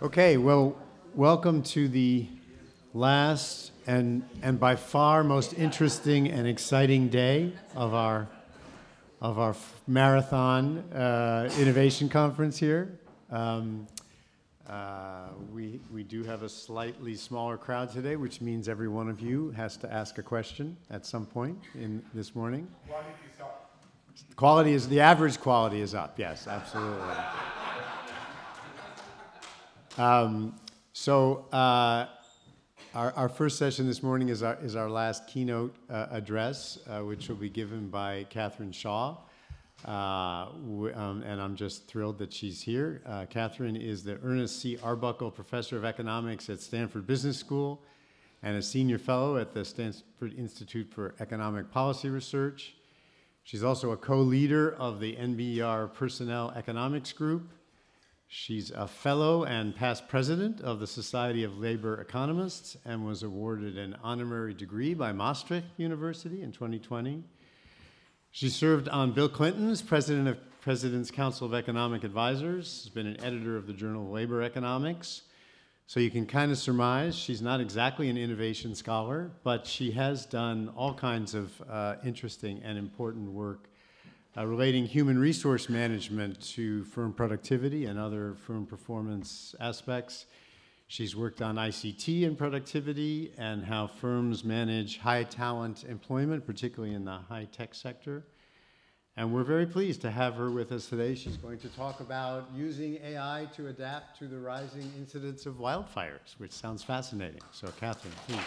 Okay, well, welcome to the last and by far most interesting and exciting day of our marathon innovation conference here. We do have a slightly smaller crowd today, which means every one of you has to ask a question at some point in this morning. Quality is up. Quality is, the average quality is up, yes, absolutely. Our first session this morning is our last keynote address, which will be given by Kathryn Shaw. And I'm just thrilled that she's here. Kathryn is the Ernest C. Arbuckle Professor of Economics at Stanford Business School and a Senior Fellow at the Stanford Institute for Economic Policy Research. She's also a co-leader of the NBER Personnel Economics Group. She's a fellow and past president of the Society of Labor Economists and was awarded an honorary degree by Maastricht University in 2020. She served on Bill Clinton's president of President's Council of Economic Advisors, has been an editor of the Journal of Labor Economics. So you can kind of surmise she's not exactly an innovation scholar, but she has done all kinds of interesting and important work relating human resource management to firm productivity and other firm performance aspects. She's worked on ICT and productivity and how firms manage high talent employment, particularly in the high tech sector. And we're very pleased to have her with us today. She's going to talk about using AI to adapt to the rising incidence of wildfires, which sounds fascinating. So Kathryn, please.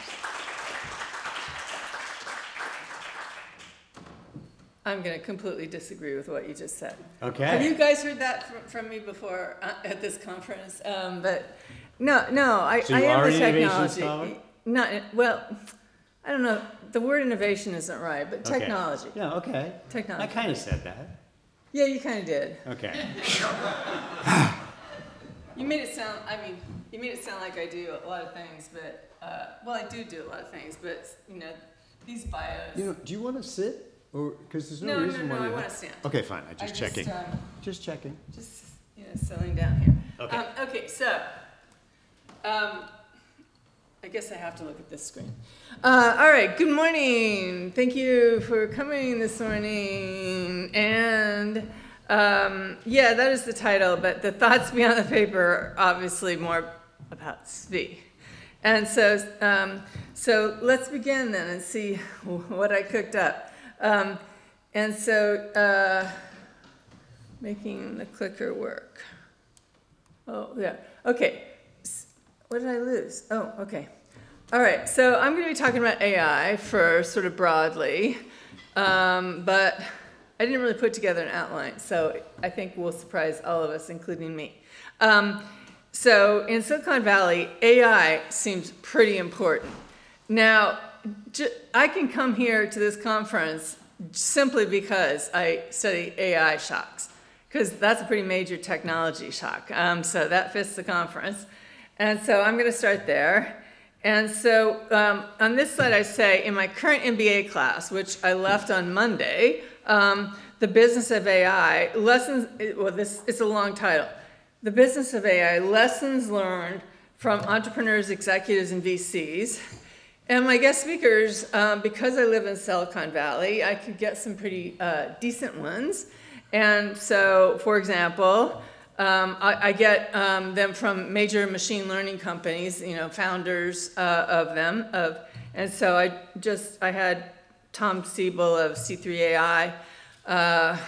I'm going to completely disagree with what you just said. Okay. Have you guys heard that from me before at this conference? But no, I am the technology. Well, I don't know. The word innovation isn't right, but technology. Okay. Yeah, okay. Technology. I kind of said that. Yeah, you kind of did. Okay. You made it sound. I mean, you made it sound like I do a lot of things, but well, I do a lot of things, but you know, these bios. You know, do you want to sit? Or because there's no reason why. No, I want to stand. Okay, fine. Just checking. Just checking. Just settling down here. Okay. Okay, so I guess I have to look at this screen. All right. Good morning. Thank you for coming this morning. And yeah, that is the title. But the thoughts beyond the paper are obviously more about Zvi. And so let's begin then and see what I cooked up. And so, making the clicker work. Oh, yeah. Okay. What did I lose? Oh, okay. All right. So I'm going to be talking about AI first, sort of broadly. But I didn't really put together an outline, so I think will surprise all of us, including me. So in Silicon Valley, AI seems pretty important. Now, I can come here to this conference simply because I study AI shocks, because that's a pretty major technology shock. So that fits the conference. And so I'm going to start there. And so on this slide, I say, in my current MBA class, which I left on Monday, The Business of AI, lessons, well, it's a long title. The Business of AI, Lessons Learned from Entrepreneurs, Executives, and VCs. And my guest speakers, because I live in Silicon Valley, I could get some pretty decent ones. And so, for example, I get them from major machine learning companies, you know, founders of them. And so I had Tom Siebel of C3AI. I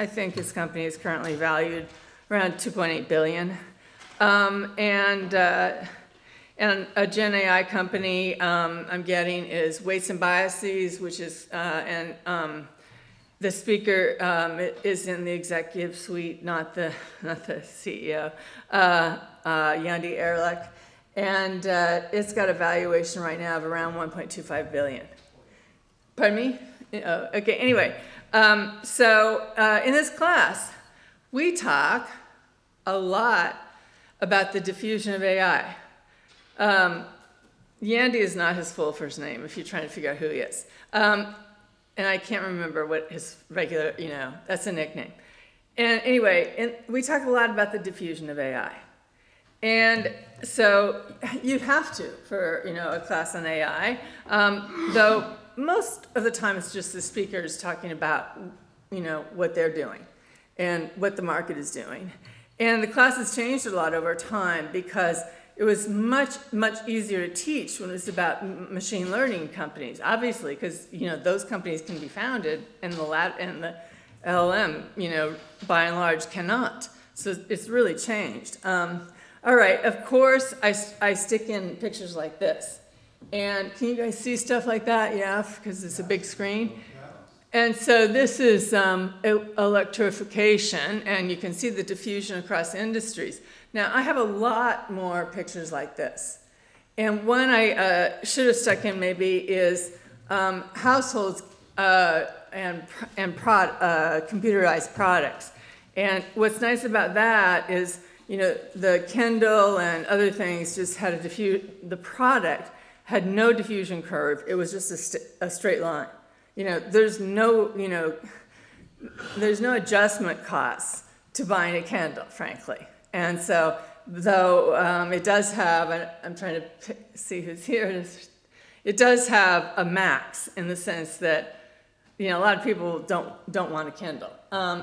think his company is currently valued around $2.8 billion. And a Gen AI company I'm getting is Weights and Biases, which is, and the speaker is in the executive suite, not the CEO, Yandi Erlich. And it's got a valuation right now of around $1.25 billion. Pardon me? Oh, okay, anyway. So in this class, we talk a lot about the diffusion of AI. Yandi is not his full first name, if you're trying to figure out who he is. And I can't remember what his regular, you know, that's a nickname. And anyway, we talk a lot about the diffusion of AI. And so you'd have to for, a class on AI, though most of the time it's just the speakers talking about, what they're doing and what the market is doing. And the class has changed a lot over time because it was much, much easier to teach when it was about machine learning companies, obviously, because, those companies can be founded and the LLM, by and large cannot. So it's really changed. All right, of course, I stick in pictures like this. And can you guys see stuff like that? Yeah, because it's a big screen. And so this is electrification, and you can see the diffusion across industries. Now, I have a lot more pictures like this. And one I should have stuck in maybe is households and computerized products. And what's nice about that is, the Kindle and other things just had the product had no diffusion curve. It was just a straight line. There's no adjustment costs to buying a Kindle, frankly. And so, though it does have, I'm trying to see who's here, it does have a max in the sense that, a lot of people don't want a Kindle.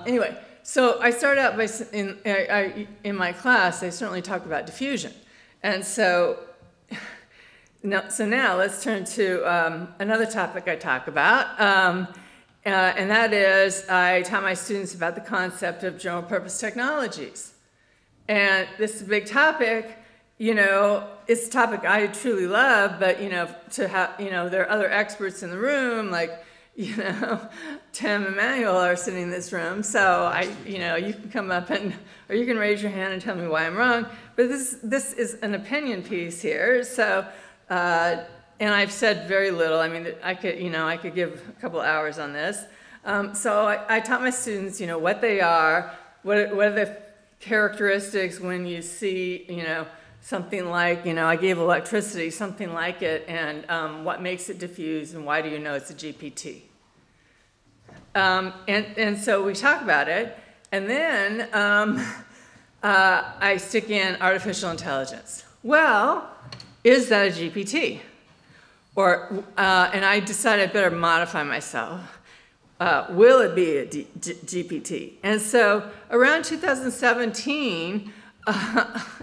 Anyway, so I started out by, in my class, I certainly talk about diffusion. And so now let's turn to another topic I talk about, and that is I tell my students about the concept of general purpose technologies. And this is a big topic, it's a topic I truly love, but, to have, there are other experts in the room, like, Tim and Manuel are sitting in this room, so you can come up or you can raise your hand and tell me why I'm wrong, but this is an opinion piece here, so, and I've said very little. I mean, I could give a couple hours on this. So I taught my students, what they are, what are the characteristics when you see, something like, I gave electricity, something like it, and what makes it diffuse, and why do you know it's a GPT? And so we talk about it, and then I stick in artificial intelligence. Well, is that a GPT? Or, and I decided I better modify myself. Will it be a GPT? And so around 2017,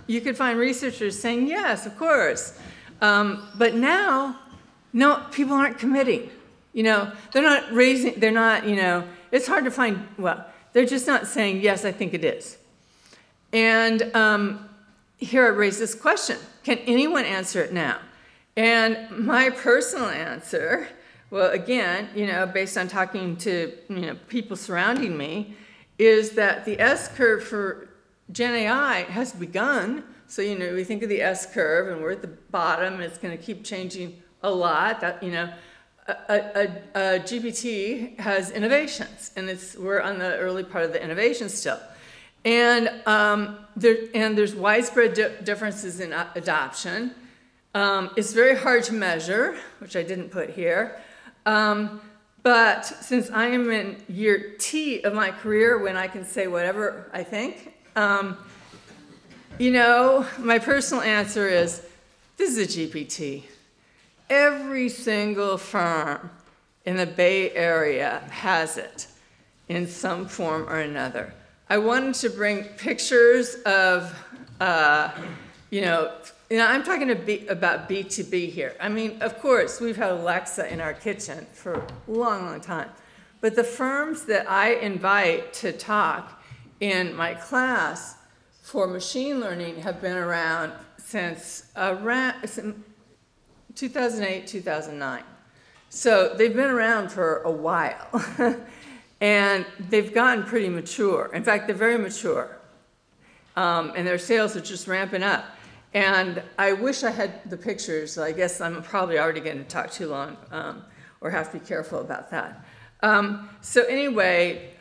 you could find researchers saying, yes, of course. But now, no, people aren't committing. They're not raising, it's hard to find, they're just not saying, yes, I think it is. And here I raise this question. Can anyone answer it now? And my personal answer, well, again, based on talking to, people surrounding me, is that the S-curve for Gen AI has begun. So, we think of the S-curve, and we're at the bottom, and it's going to keep changing a lot. That, a GPT has innovations, and we're on the early part of the innovation still. And, there's widespread differences in adoption. It's very hard to measure, which I didn't put here. But since I am in year T of my career, when I can say whatever I think, my personal answer is, this is a GPT. Every single firm in the Bay Area has it in some form or another. I wanted to bring pictures of, I'm talking about B2B here. I mean, of course, we've had Alexa in our kitchen for a long, long time. But the firms that I invite to talk in my class for machine learning have been around since around 2008, 2009. So they've been around for a while. And they've gotten pretty mature. In fact, they're very mature. And their sales are just ramping up. And I wish I had the pictures. So I guess I'm probably already going to talk too long or have to be careful about that. So anyway,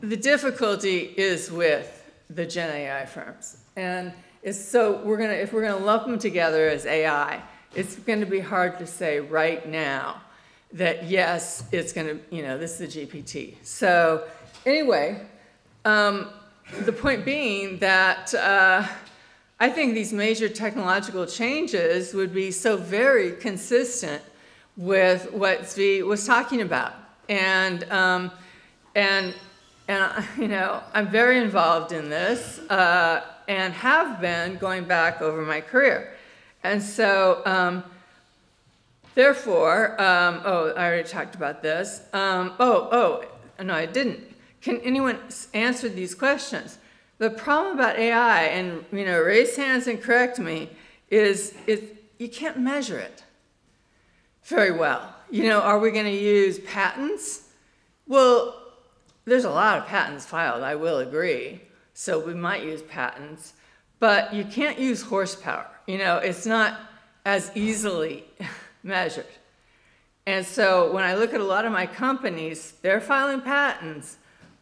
the difficulty is with the Gen AI firms. And so if we're gonna lump them together as AI, it's going to be hard to say right now that yes, it's going to, this is a GPT. So anyway, the point being that I think these major technological changes would be so very consistent with what Zvi was talking about. And you know, I'm very involved in this and have been going back over my career. And so, therefore, oh, I already talked about this. No, I didn't. Can anyone answer these questions? The problem about AI, and you know, raise hands and correct me, is you can't measure it very well. You know, are we going to use patents? Well, there's a lot of patents filed, I will agree. So we might use patents, but you can't use horsepower. You know, it's not as easily measured. And so when I look at a lot of my companies, they're filing patents,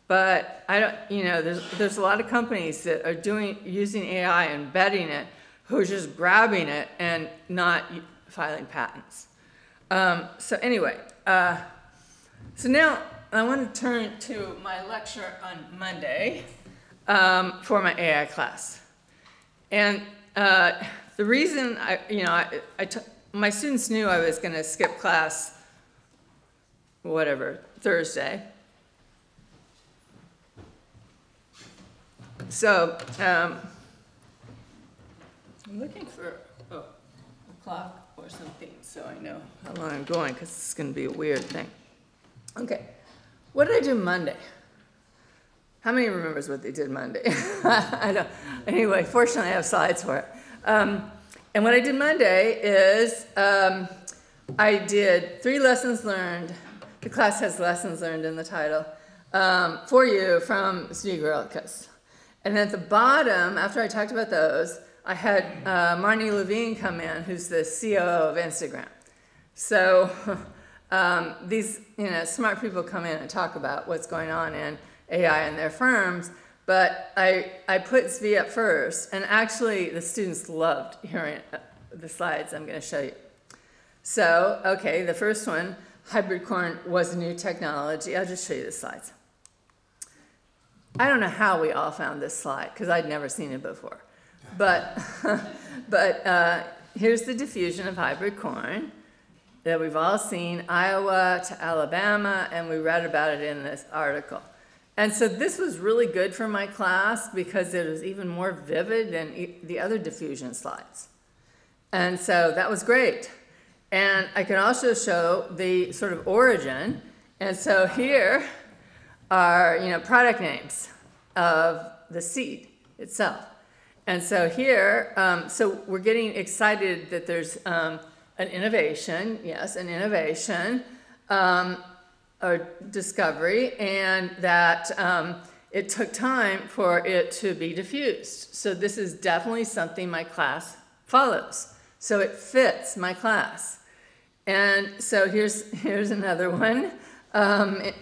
but I don't, you know, there's a lot of companies that are using AI and embedding it, who are just grabbing it and not filing patents. So anyway, so now I want to turn to my lecture on Monday for my AI class. And the reason my students knew I was going to skip class, whatever, Thursday. So I'm looking for a clock or something so I know how long I'm going, because it's going to be a weird thing. Okay, what did I do Monday? How many remembers what they did Monday? I don't. Anyway, fortunately I have slides for it. And what I did Monday is I did 3 lessons learned. The class has lessons learned in the title for you from Zvi Griliches. And at the bottom, after I talked about those, I had Marnie Levine come in, who's the COO of Instagram. So these smart people come in and talk about what's going on in AI in their firms, but I put Zvi up first, and actually the students loved hearing the slides I'm going to show you. So, okay, the first one, hybrid corn was a new technology. I'll just show you the slides. I don't know how we all found this slide, because I'd never seen it before. But, here's the diffusion of hybrid corn that we've all seen, Iowa to Alabama, and we read about it in this article. And so this was really good for my class because it was even more vivid than the other diffusion slides. And so that was great. And I can also show the sort of origin. And so here are, product names of the seed itself. And so here, so we're getting excited that there's an innovation, yes, an innovation, or discovery, and that it took time for it to be diffused. So this is definitely something my class follows. So it fits my class. And so here's another one.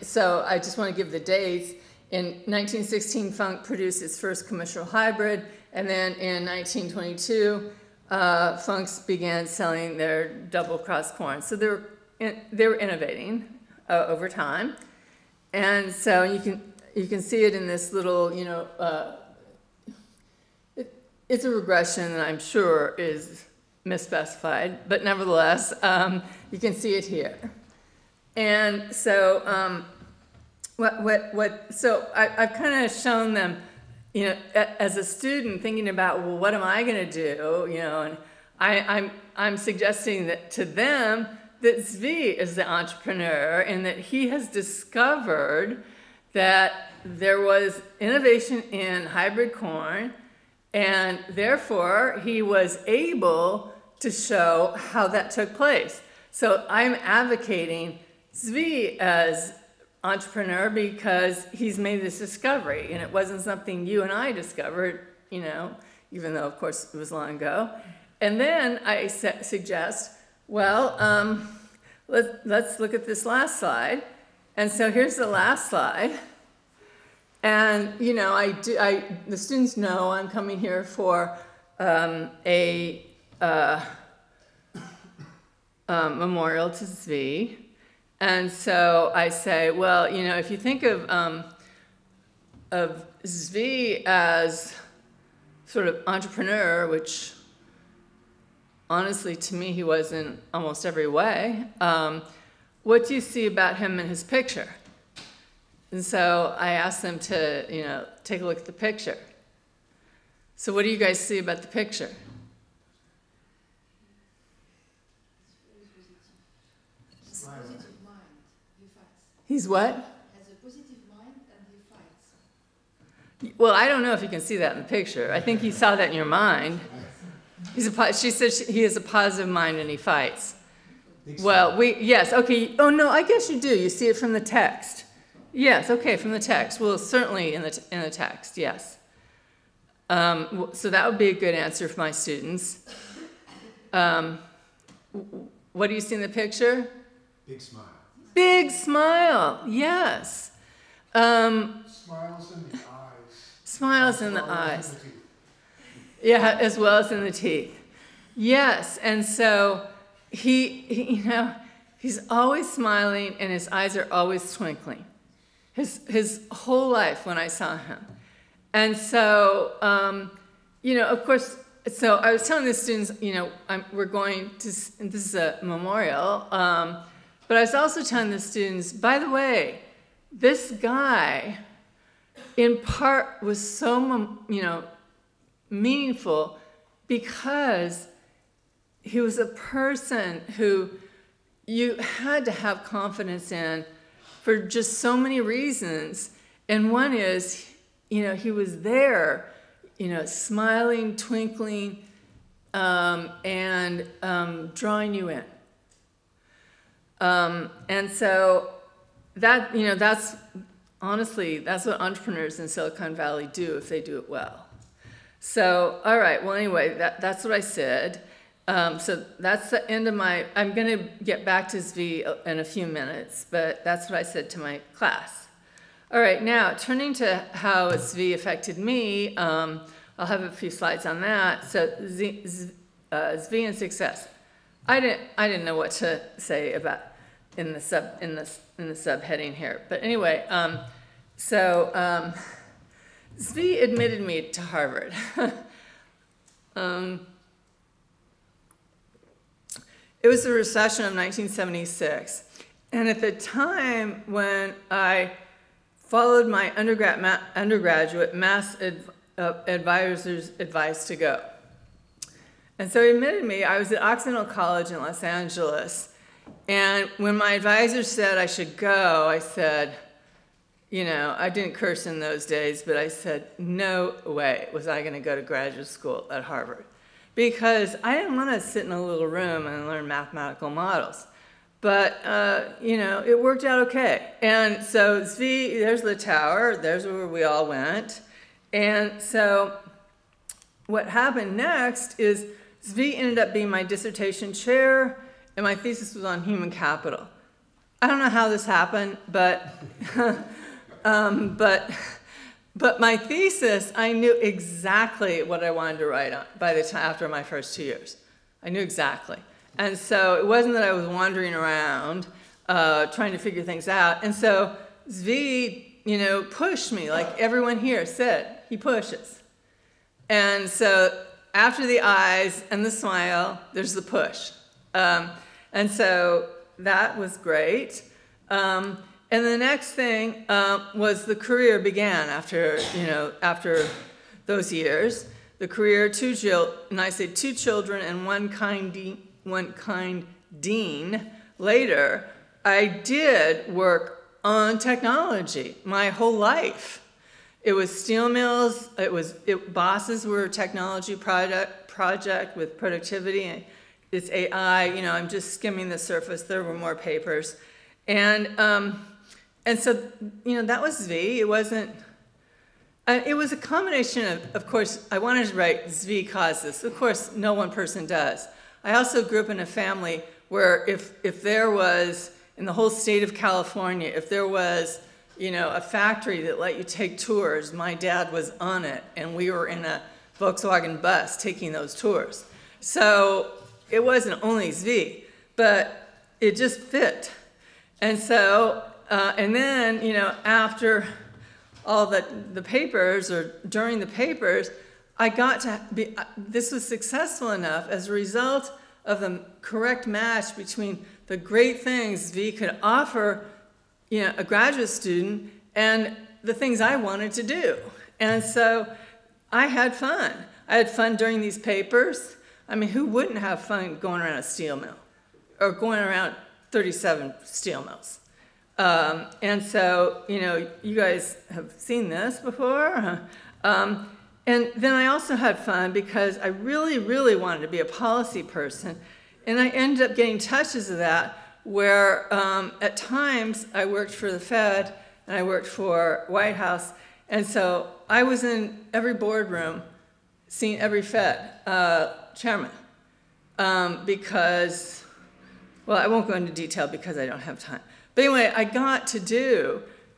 So I just want to give the dates. In 1916, Funk produced its first commercial hybrid, and then in 1922, Funks began selling their double-cross corn. So they were innovating over time, and so you can see it in this little, it's a regression that I'm sure is misspecified, but nevertheless, you can see it here. And so so I've kind of shown them, as a student thinking about, well, what am I going to do, and I'm suggesting that to them that Zvi is the entrepreneur and that he has discovered that there was innovation in hybrid corn, and therefore he was able to show how that took place. So I'm advocating Zvi as entrepreneur because he's made this discovery, and it wasn't something you and I discovered, even though of course it was long ago. And then I suggest, well, let's look at this last slide. And so here's the last slide. And the students know I'm coming here for a memorial to Zvi. And so I say, well, if you think of Zvi as sort of entrepreneur, which honestly to me he was in almost every way, what do you see about him in his picture? And so I asked them to, take a look at the picture. So what do you guys see about the picture? He's what? Has a positive mind and he fights. Well, I don't know if you can see that in the picture. I think you saw that in your mind. She said he has a positive mind and he fights. Well, yes, okay. Oh, no, I guess you do. You see it from the text. Yes, okay, from the text. Well, certainly in the text, yes. So that would be a good answer for my students. What do you see in the picture? Big smile. Big smile, yes. Smiles in the eyes. Smiles in the eyes. Yeah, as well as in the teeth. Yes, and so he's always smiling and his eyes are always twinkling. His whole life when I saw him. And so, of course, so I was telling the students, we're going to, this is a memorial, but I was also telling the students, by the way, this guy, in part, was so, meaningful because he was a person who you had to have confidence in for just so many reasons. And one is, he was there, smiling, twinkling, and drawing you in. And so that, that's honestly, that's what entrepreneurs in Silicon Valley do if they do it well. So, all right, well, anyway, that's what I said. So that's the end of my, I'm going to get back to Zvi in a few minutes, but that's what I said to my class. All right, now, turning to how Zvi affected me, I'll have a few slides on that. So, Zvi and success. I didn't know what to say about in the subheading here, but anyway, Zvi admitted me to Harvard. It was the recession of 1976, and at the time when I followed my undergraduate mass advisor's advice to go. And so he admitted me. I was at Occidental College in Los Angeles, and when my advisor said I should go, I said, I didn't curse in those days, but I said, no way was I going to go to graduate school at Harvard. Because I didn't want to sit in a little room and learn mathematical models. But, it worked out okay. And so Zvi, there's the tower, there's where we all went. And so what happened next is Zvi ended up being my dissertation chair, and my thesis was on human capital. I don't know how this happened, but but my thesis, I knew exactly what I wanted to write on by the time after my first 2 years. I knew exactly. And so it wasn't that I was wandering around trying to figure things out. And so Zvi, pushed me, like everyone here said, he pushes. And so after the eyes and the smile, there's the push. And so that was great. And the next thing was the career began after those years. The career, and I say 2 children and one kind dean. Later, I did work on technology my whole life. It was steel mills. Bosses were a technology project with productivity. It's AI. I'm just skimming the surface. There were more papers, and so, that was Zvi. It wasn't, it was a combination of course, I wanted to write Zvi caused this. Of course, no one person does. I also grew up in a family where if there was, in the whole state of California, if there was, a factory that let you take tours, my dad was on it, and we were in a Volkswagen bus taking those tours. So it wasn't only Zvi, but it just fit. And so, and then, after all the papers, or during the papers, I got to be, this was successful enough as a result of the correct match between the great things Zvi could offer, a graduate student, and the things I wanted to do. And so I had fun. I had fun during these papers. I mean, who wouldn't have fun going around a steel mill or going around 37 steel mills? And so, you guys have seen this before. And then I also had fun because I really, really wanted to be a policy person. And I ended up getting touches of that where at times I worked for the Fed and I worked for White House. And so I was in every boardroom seeing every Fed chairman because, well, I won't go into detail because I don't have time. But anyway,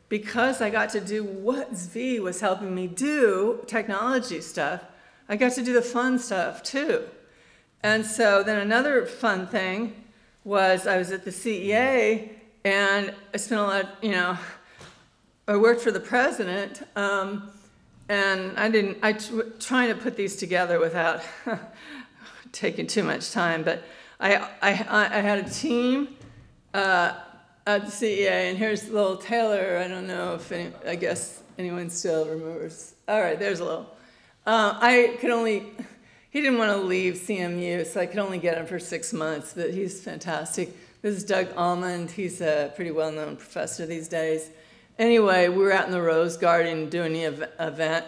because I got to do what Zvi was helping me do, technology stuff, I got to do the fun stuff too. And so then another fun thing was I was at the CEA and I spent a lot, I worked for the president, and trying to put these together without taking too much time, but I had a team at the CEA, and here's little Taylor. I don't know if I guess anyone still remembers. All right, there's a little. He didn't want to leave CMU, so I could only get him for 6 months, but he's fantastic. This is Doug Almond. He's a pretty well-known professor these days. Anyway, we were out in the Rose Garden doing the event,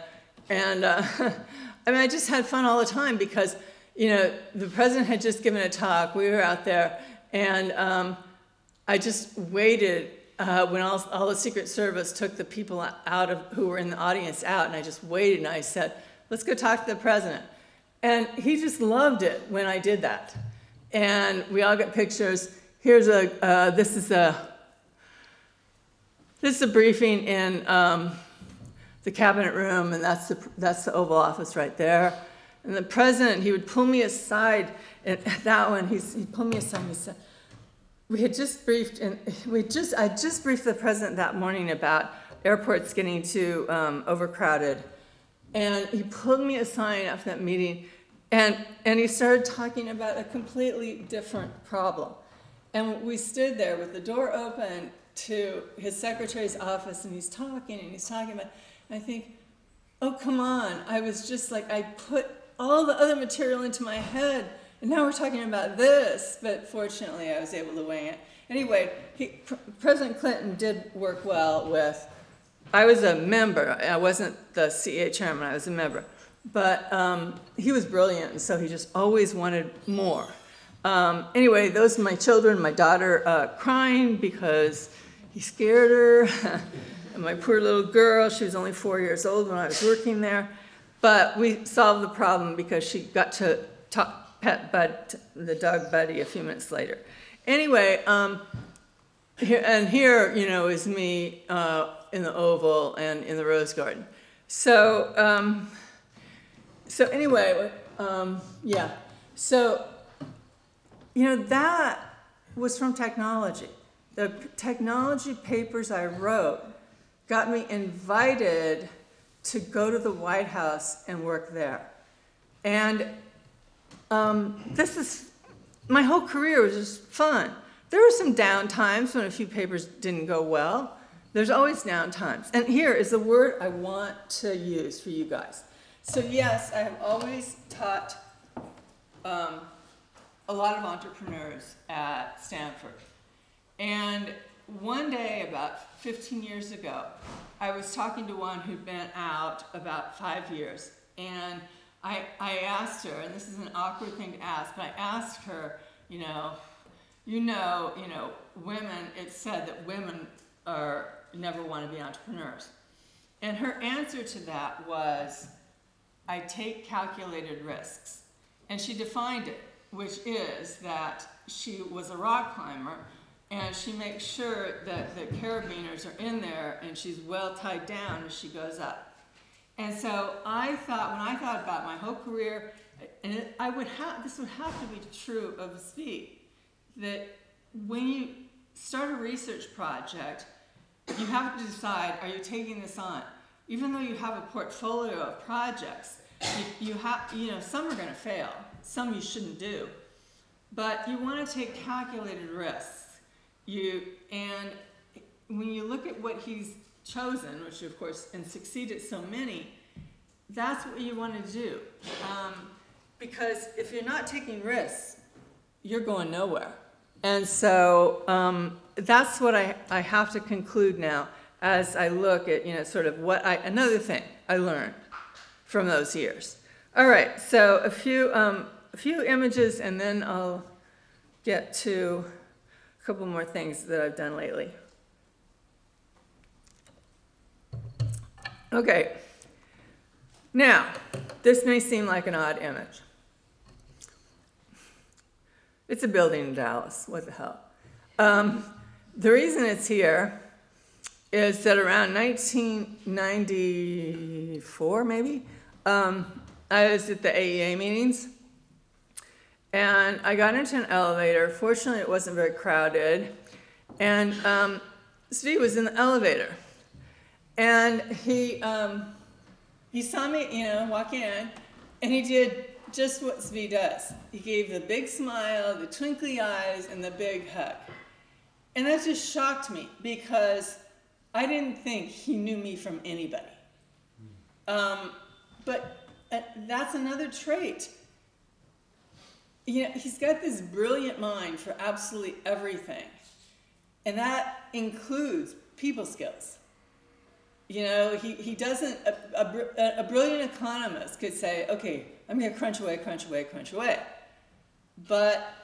and I just had fun all the time because, the president had just given a talk. We were out there, and I just waited when all the Secret Service took the people out who were in the audience out, and I just waited, and I said, let's go talk to the president. And he just loved it when I did that. And we all got pictures. Here's this is a briefing in the cabinet room, and that's the Oval Office right there. And the president, he would pull me aside, and that one, he pulled me aside and he said, I just briefed the president that morning about airports getting too overcrowded. And he pulled me aside after that meeting, and he started talking about a completely different problem. And we stood there with the door open to his secretary's office, and he's talking about, and I think, oh, come on. I was just like, I put all the other material into my head, and now we're talking about this, but fortunately I was able to wing it. Anyway, President Clinton did work well with, I was a member. I wasn't the CEA chairman, I was a member. But he was brilliant, and so he just always wanted more. Anyway, those are my children, my daughter crying because he scared her. And my poor little girl, she was only 4 years old when I was working there. But we solved the problem because she got to pet the dog Buddy a few minutes later. Anyway, here, is me in the Oval and in the Rose Garden. So, anyway, yeah. So, that was from technology. The technology papers I wrote got me invited to go to the White House and work there. And my whole career was just fun. There were some down times when a few papers didn't go well. There's always down times. And here is the word I want to use for you guys. So yes, I have always taught a lot of entrepreneurs at Stanford. And one day, about 15 years ago, I was talking to one who'd been out about 5 years. And I asked her, and this is an awkward thing to ask, but I asked her, women, it's said that women never want to be entrepreneurs. And her answer to that was, I take calculated risks. And she defined it, which is that she was a rock climber, and she makes sure that the carabiners are in there and she's well tied down as she goes up. And so I thought, when I thought about my whole career, and this would have to be true of Zvi, that when you start a research project, you have to decide, are you taking this on? even though you have a portfolio of projects, you have, some are going to fail, some you shouldn't do, but you want to take calculated risks. And when you look at what he's chosen, which of course, and succeeded so many, that's what you want to do. Because if you're not taking risks, you're going nowhere. And so that's what I have to conclude now as I look at, sort of another thing I learned from those years. All right, so a few images, and then I'll get to a couple more things that I've done lately. Okay, now, this may seem like an odd image. It's a building in Dallas, what the hell. The reason it's here is that around 1994, maybe, I was at the AEA meetings, and I got into an elevator. Fortunately, it wasn't very crowded, and Zvi was in the elevator, and he saw me, walk in, and he did just what Zvi does. He gave the big smile, the twinkly eyes, and the big hug. And that just shocked me, because I didn't think he knew me from anybody. But that's another trait. He's got this brilliant mind for absolutely everything. And that includes people skills. He doesn't, a brilliant economist could say, okay, I'm going to crunch away, crunch away, crunch away. But,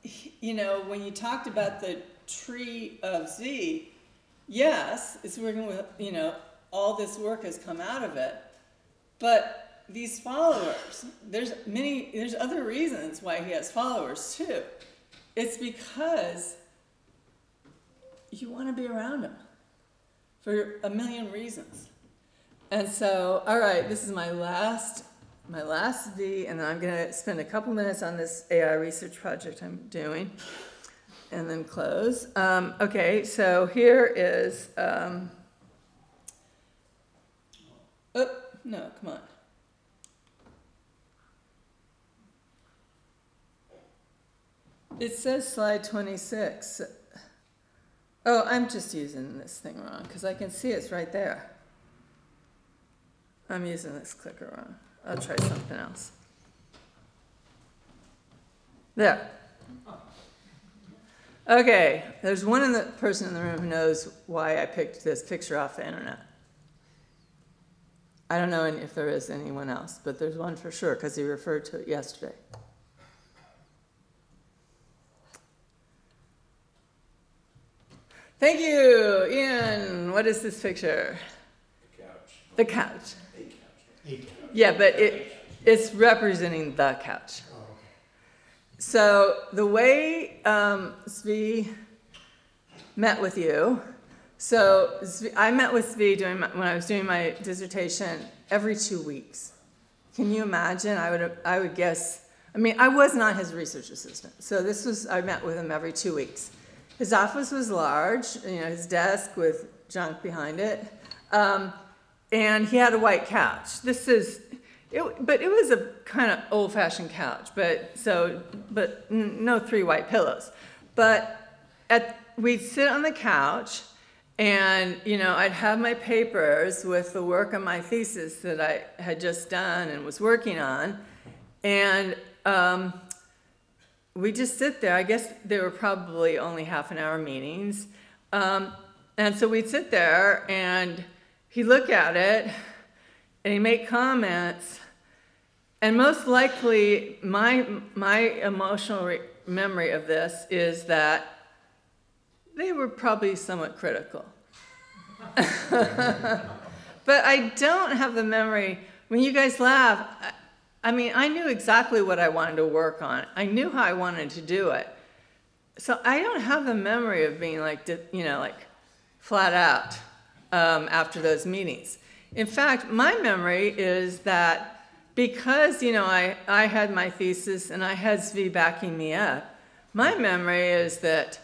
when you talked about the tree of Zvi, yes, it's working with, all this work has come out of it. But these followers, there's other reasons why he has followers too. It's because you want to be around him for a million reasons. And so, all right, this is my last V, and then I'm going to spend a couple minutes on this AI research project I'm doing, and then close. Okay, so here is, no, come on. It says slide 26. Oh, I'm just using this thing wrong, because I can see it's right there. I'm using this clicker wrong. I'll try something else. There. Okay, there's one person in the room who knows why I picked this picture off the internet. I don't know if there is anyone else, but there's one for sure, because he referred to it yesterday. Thank you, Ian. What is this picture? The couch. The couch. A couch. Yeah, but it's representing the couch. Oh, okay. So the way Zvi met with you, I met with Zvi when I was doing my dissertation every 2 weeks. Can you imagine? I would guess. I mean, I was not his research assistant, so I met with him every 2 weeks. His office was large, his desk with junk behind it, and he had a white couch. But it was a kind of old-fashioned couch, but no 3 white pillows. But we'd sit on the couch, and I'd have my papers with the work on my thesis that I had just done and was working on, and we just sit there. I guess they were probably only half-an-hour meetings. And so we'd sit there, and he'd look at it, and he'd make comments. And most likely, my emotional memory of this is that they were probably somewhat critical. But I don't have the memory. When you guys laugh, I mean, I knew exactly what I wanted to work on. I knew how I wanted to do it. So I don't have the memory of being like flat out after those meetings. In fact, my memory is that because, I had my thesis and I had Zvi backing me up, my memory is that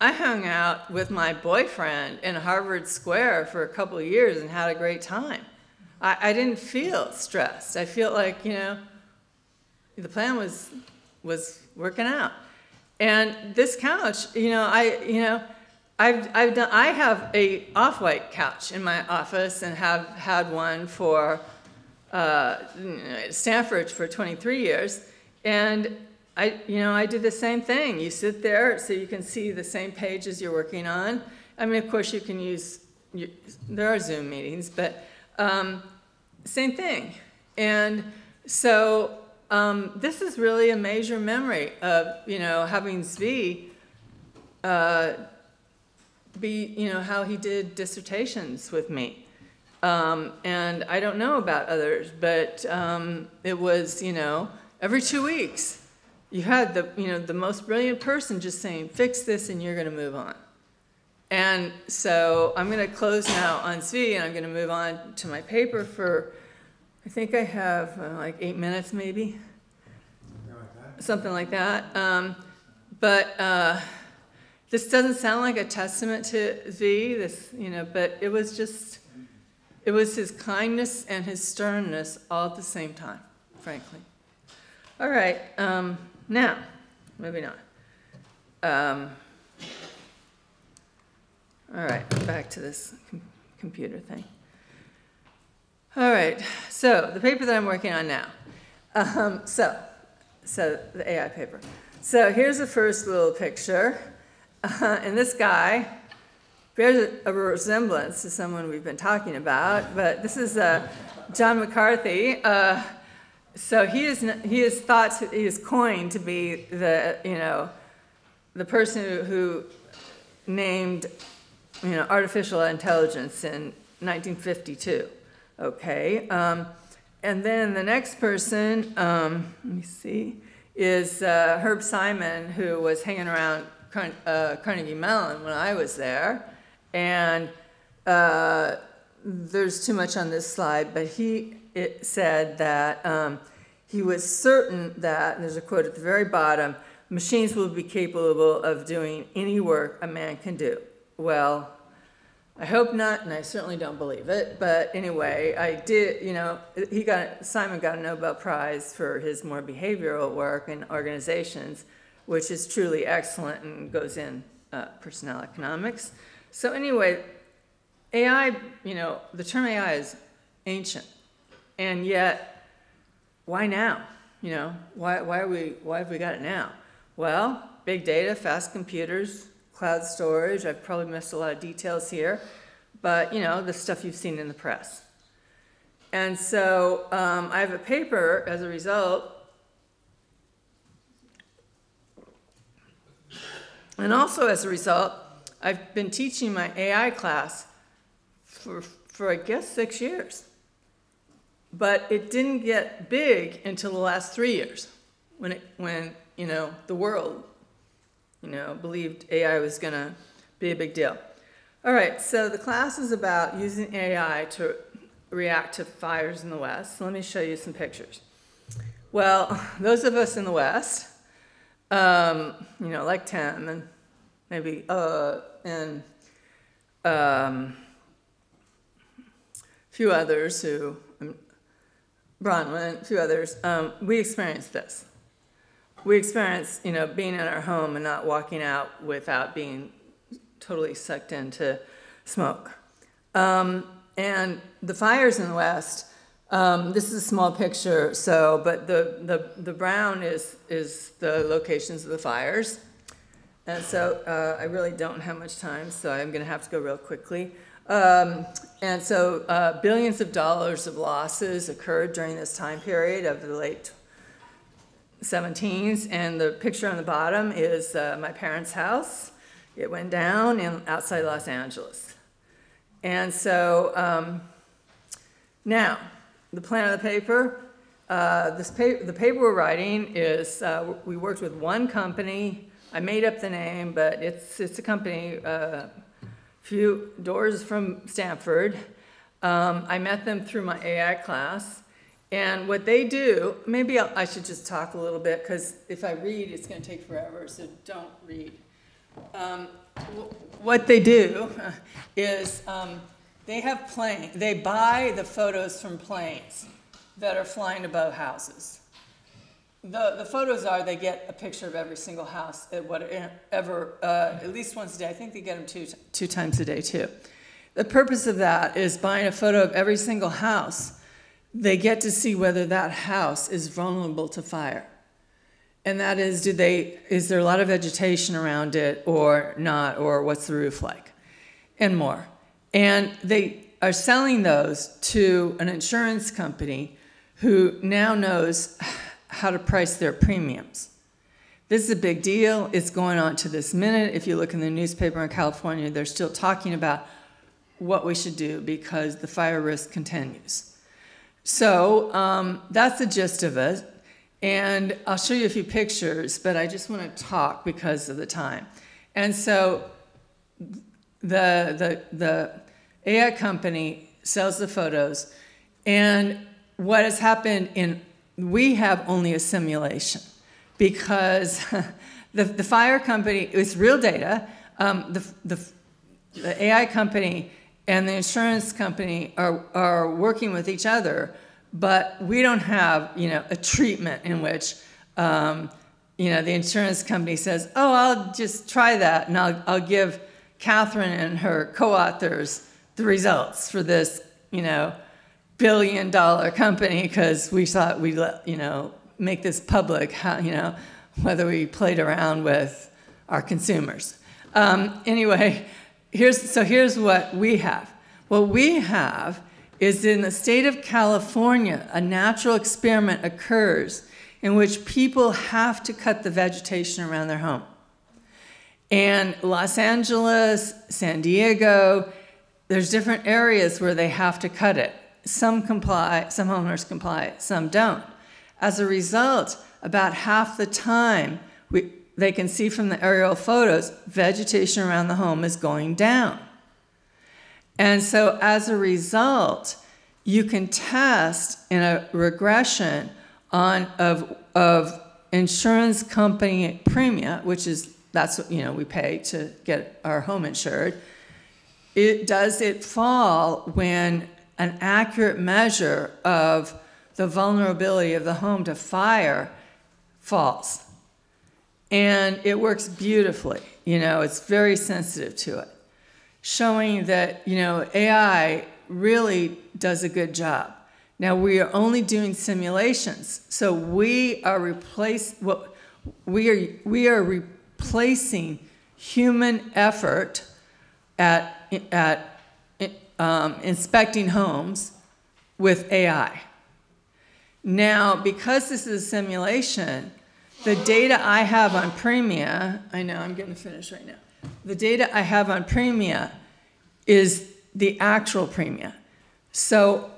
I hung out with my boyfriend in Harvard Square for a couple of years and had a great time. I didn't feel stressed. I feel like, you know, the plan was working out. And this couch, you know, I have a off-white couch in my office and have had one for Stanford for 23 years. And I do the same thing. You sit there so you can see the same pages you're working on. I mean, of course, you can use, there are Zoom meetings, but same thing. And so this is really a major memory of, you know, having Zvi be, you know, how he did dissertations with me. And I don't know about others, but it was, you know, every 2 weeks. You had the most brilliant person just saying, fix this and you're going to move on. And so I'm going to close now on Zvi, and I'm going to move on to my paper for, I think I have like 8 minutes maybe. Something like that. But this doesn't sound like a testament to Zvi, this, you know, but it was his kindness and his sternness all at the same time, frankly. All right. Now, maybe not. All right, back to this computer thing. All right, so the paper that I'm working on now. So the AI paper. So here's the first little picture. And this guy bears a resemblance to someone we've been talking about, but this is John McCarthy. So he is coined to be the person who named, you know, artificial intelligence in 1952. Okay, and then the next person, let me see, is Herb Simon, who was hanging around Carnegie Mellon when I was there, and there's too much on this slide, but it said that he was certain that, and there's a quote at the very bottom, machines will be capable of doing any work a man can do. Well, I hope not, and I certainly don't believe it, but anyway, I did, you know, Simon got a Nobel Prize for his more behavioral work in organizations, which is truly excellent and goes in personnel economics. So anyway, AI, you know, the term AI is ancient, and yet, why now? You know, why have we got it now? Well, big data, fast computers, cloud storage. I've probably missed a lot of details here, but you know, the stuff you've seen in the press. And so I have a paper as a result. And also as a result, I've been teaching my AI class for I guess 6 years. But it didn't get big until the last 3 years, when you know, the world, you know, believed AI was going to be a big deal. All right, so the class is about using AI to react to fires in the West. So let me show you some pictures. Well, those of us in the West, you know, like Tim and maybe and a few others who, Bronwyn, a few others, we experienced this. We experienced, you know, being in our home and not walking out without being totally sucked into smoke. And the fires in the West, this is a small picture, so, but the brown is the locations of the fires. And so I really don't have much time, so I'm going to have to go real quickly. And so billions of dollars of losses occurred during this time period of the late 17s, and the picture on the bottom is my parents' house. It went down outside Los Angeles. And so now, the plan of the paper, the paper we're writing is, we worked with one company. I made up the name, but it's a company, few doors from Stanford. I met them through my AI class. And what they do, maybe I should just talk a little bit, because if I read, it's going to take forever, so don't read. what they do is they buy the photos from planes that are flying above houses. The photos are, they get a picture of every single house at whatever, at least once a day. I think they get them two times a day too. The purpose of that is buying a photo of every single house. They get to see whether that house is vulnerable to fire. And that is, is there a lot of vegetation around it or not, or what's the roof like, and more. And they are selling those to an insurance company who now knows how to price their premiums. This is a big deal. It's going on to this minute. If you look in the newspaper in California, they're still talking about what we should do because the fire risk continues. So that's the gist of it. And I'll show you a few pictures, but I just want to talk because of the time. And so the AI company sells the photos, and what has happened we have only a simulation because the fire company, it's real data, the AI company and the insurance company are working with each other, but we don't have, a treatment in which, the insurance company says, oh, I'll just try that, and I'll give Kathryn and her co-authors the results for this, billion-dollar company because we thought we'd make this public, whether we played around with our consumers. Anyway, here's what we have. What we have is in the state of California, a natural experiment occurs in which people have to cut the vegetation around their home. And Los Angeles, San Diego, there's different areas where they have to cut it. Some comply, some homeowners comply, some don't. As a result, about half the time, they can see from the aerial photos, vegetation around the home is going down. And so as a result, you can test in a regression of insurance company premium, which is, that's what we pay to get our home insured. Does it fall when an accurate measure of the vulnerability of the home to fire falls? And it works beautifully. It's very sensitive to it, showing that, AI really does a good job. Now, we are only doing simulations, so we are replacing human effort at inspecting homes with AI. Now, because this is a simulation, the data I have on Premia, I know I'm getting finished right now. The data I have on Premia is the actual Premia. So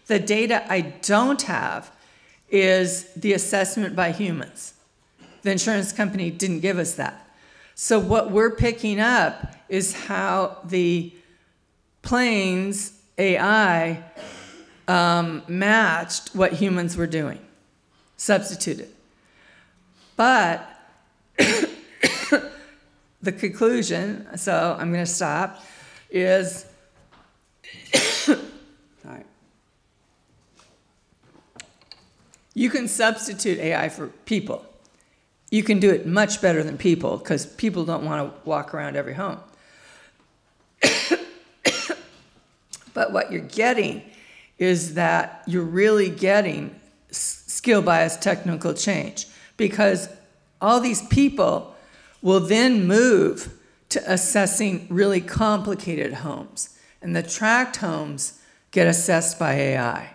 the data I don't have is the assessment by humans. The insurance company didn't give us that. So what we're picking up is how the planes AI matched what humans were doing, substituted. But the conclusion, so I'm going to stop, is sorry. You can substitute AI for people. You can do it much better than people because people don't want to walk around every home. But what you're getting is that you're really getting skill bias technical change because all these people will then move to assessing really complicated homes. And the tract homes get assessed by AI.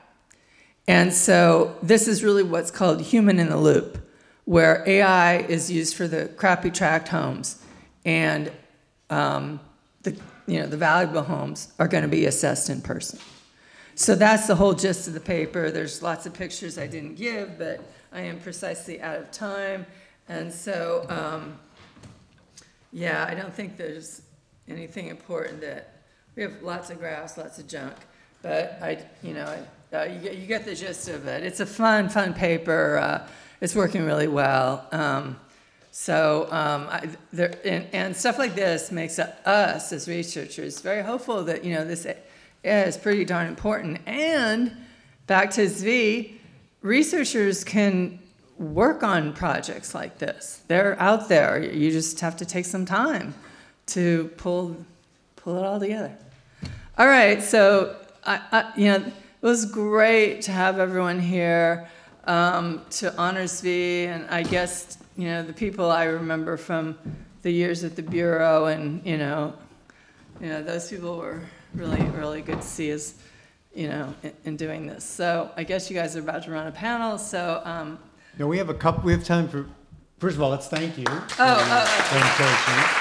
And so this is really what's called human in the loop, where AI is used for the crappy tract homes and the valuable homes are going to be assessed in person. So that's the whole gist of the paper. There's lots of pictures I didn't give, but I am precisely out of time. And so, I don't think there's anything important that, we have lots of graphs, lots of junk, but you get the gist of it. It's a fun paper. It's working really well. So, and stuff like this makes us as researchers very hopeful that, this is pretty darn important. And back to Zvi, researchers can work on projects like this. They're out there. You just have to take some time to pull it all together. All right, so, it was great to have everyone here to honor Zvi, and I guess, the people I remember from the years at the Bureau, and, those people were really, really good to see us, in doing this. So I guess you guys are about to run a panel, so. No, we have time for, first of all, let's thank you for the presentation.